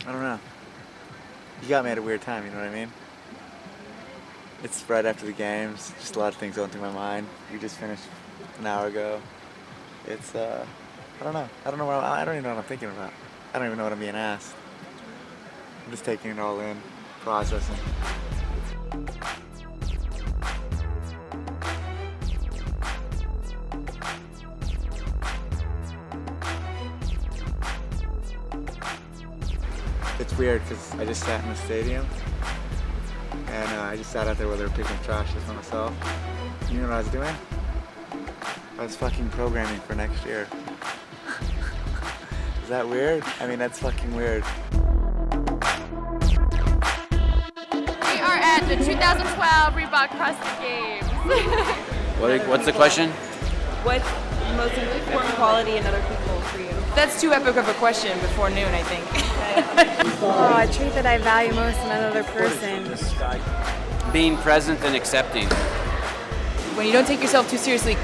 I don't know. You got me at a weird time, you know what I mean? It's right after the games, just a lot of things going through my mind. We just finished an hour ago. It's, I don't know. I don't even know what I'm thinking about. I don't even know what I'm being asked. I'm just taking it all in, processing. It's weird because I just sat in the stadium and I just sat out there while they were picking up trash just by myself. You know what I was doing? I was fucking programming for next year. Is that weird? I mean, that's fucking weird. We are at the 2012 Reebok CrossFit Games. What's the question? What's the most important quality in other people for you? That's too epic of a question before noon, I think. Oh, a trait that I value most in another person. Being present and accepting. When you don't take yourself too seriously,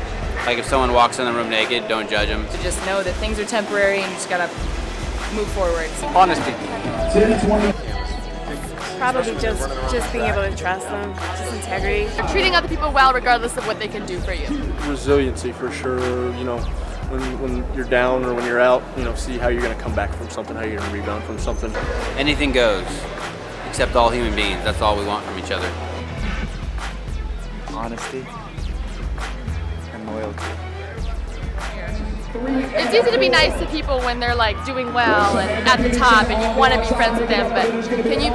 Like if someone walks in the room naked, don't judge them. to just know that things are temporary and you just gotta move forward. Honesty. Probably just being able to trust them, just integrity. Treating other people well regardless of what they can do for you. Resiliency for sure, you know, when you're down or when you're out, you know, see how you're going to come back from something, how you're going to rebound from something. Anything goes, except all human beings. That's all we want from each other. Honesty and loyalty. It's easy to be nice to people when they're like doing well and at the top and you want to be friends with them, but can you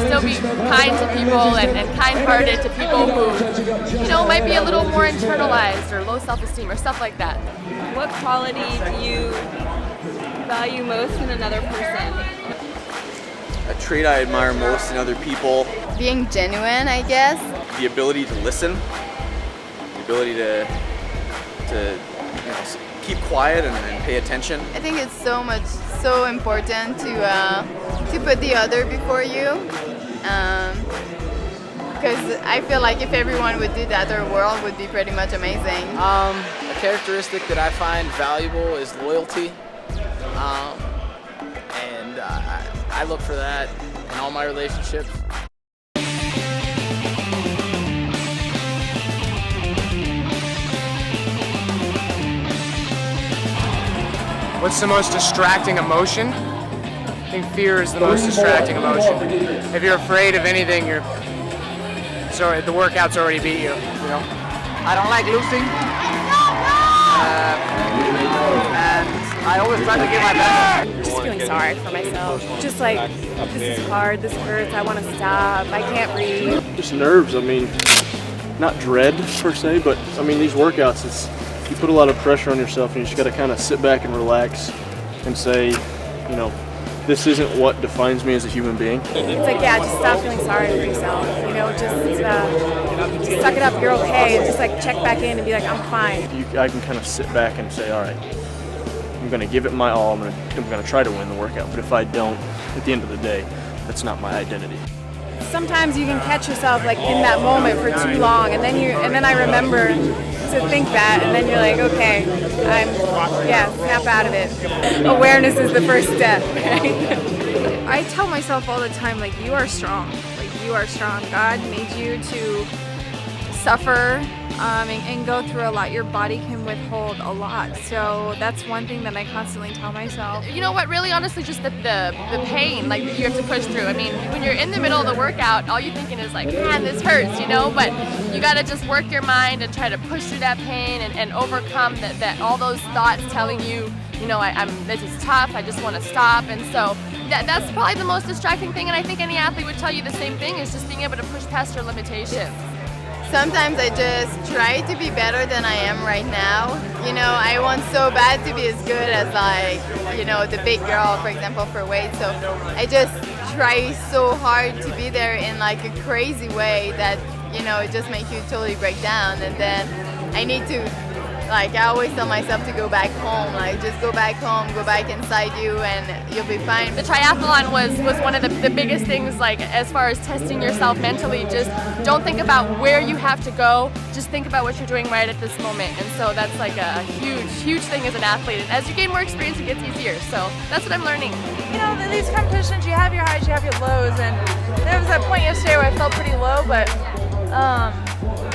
still be kind to people and kind-hearted to people who, you know, might be a little more internalized or low self-esteem or stuff like that? What quality do you value most in another person? A trait I admire most in other people, Being genuine, I guess. the ability to listen, the ability to you know, keep quiet and pay attention. I think it's so important to put the other before you. Because I feel like if everyone would do that, our world would be pretty much amazing. A characteristic that I find valuable is loyalty. And I look for that in all my relationships. What's the most distracting emotion? I think fear is the most distracting emotion. If you're afraid of anything, the workout's already beat you. You know. I don't like losing. And I always try to give my best. Just feeling sorry for myself. Just like, this is hard, this hurts, I want to stop, I can't breathe. Just nerves, I mean, not dread per se, but I mean, these workouts, you put a lot of pressure on yourself and you just got to kind of sit back and relax and say, you know, this isn't what defines me as a human being. It's like, yeah, just stop feeling sorry for yourself. You know, just suck it up, you're okay, and just like check back in and be like, I'm fine. I can kind of sit back and say, all right, I'm going to give it my all, I'm going to try to win the workout, but if I don't, at the end of the day, that's not my identity. Sometimes you can catch yourself like in that moment for too long, and then I remember to think that, and then you're like, okay, snap out of it. Awareness is the first step. I tell myself all the time, like, you are strong. Like, you are strong. God made you to suffer and go through a lot. Your body can withhold a lot. So that's one thing that I constantly tell myself. You know what, really honestly, just the pain, like, that you have to push through. I mean, when you're in the middle of the workout, all you're thinking is like, man, this hurts, you know, but you gotta just work your mind and try to push through that pain and overcome that all those thoughts telling you, you know, this is tough, I just want to stop. And so that's probably the most distracting thing, and I think any athlete would tell you the same thing, is just being able to push past your limitations. Sometimes I just try to be better than I am right now. You know, I want so bad to be as good as, like, you know, the big girl, for example, for weight. So I just try so hard to be there in like a crazy way that, you know, it just makes you totally break down. And then I need to Like I always tell myself to go back home, like just go back home, go back inside you and you'll be fine. The triathlon was one of the biggest things, like as far as testing yourself mentally. Just don't think about where you have to go, just think about what you're doing right at this moment. And so that's like a huge thing as an athlete. And as you gain more experience, it gets easier. So that's what I'm learning. You know, these competitions, you have your highs, you have your lows, and there was that point yesterday where I felt pretty low, but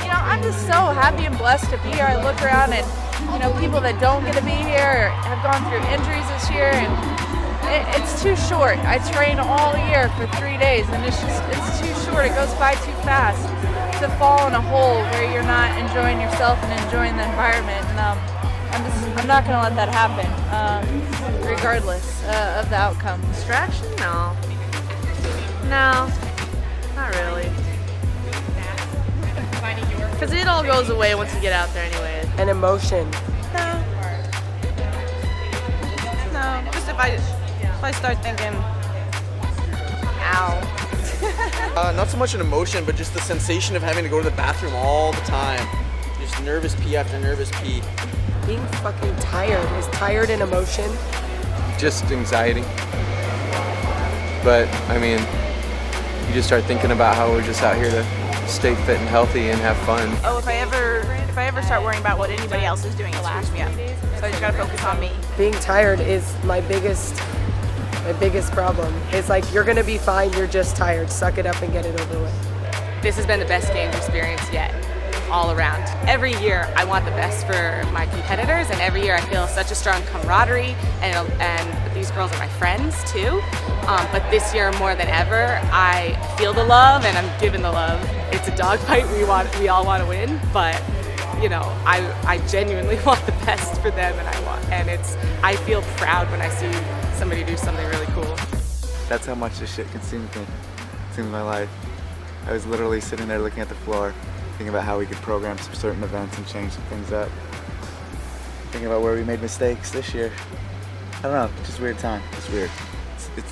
you know, I'm just so happy and blessed to be here. I look around and, you know, people that don't get to be here have gone through injuries this year, and it's too short. I train all year for 3 days, and it's too short. It goes by too fast to fall in a hole where you're not enjoying yourself and enjoying the environment. And I'm not going to let that happen, regardless of the outcome. Distraction? No. No, not really. Because it all goes away once you get out there anyway. An emotion? No. No, just if I start thinking, ow. Not so much an emotion, but just the sensation of having to go to the bathroom all the time. Just nervous pee after nervous pee. Being fucking tired. Is tired an emotion? Just anxiety. But, I mean, you just start thinking about how we're just out here to stay fit and healthy and have fun. Oh, if I ever start worrying about what anybody else is doing, it screws me up. So I just gotta focus on me. Being tired is my biggest problem. It's like, you're gonna be fine, you're just tired. Suck it up and get it over with. This has been the best games experience yet, all around. Every year I want the best for my competitors, and every year I feel such a strong camaraderie, and these girls are my friends too. But this year more than ever, I feel the love and I'm given the love. It's a dogfight, we all want to win, but you know, I genuinely want the best for them, and I feel proud when I see somebody do something really cool. That's how much this shit consumed my life. I was literally sitting there looking at the floor, thinking about how we could program some certain events and change some things up. Thinking about where we made mistakes this year. I don't know, just a weird time. It's weird.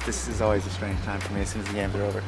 This is always a strange time for me as soon as the games are over.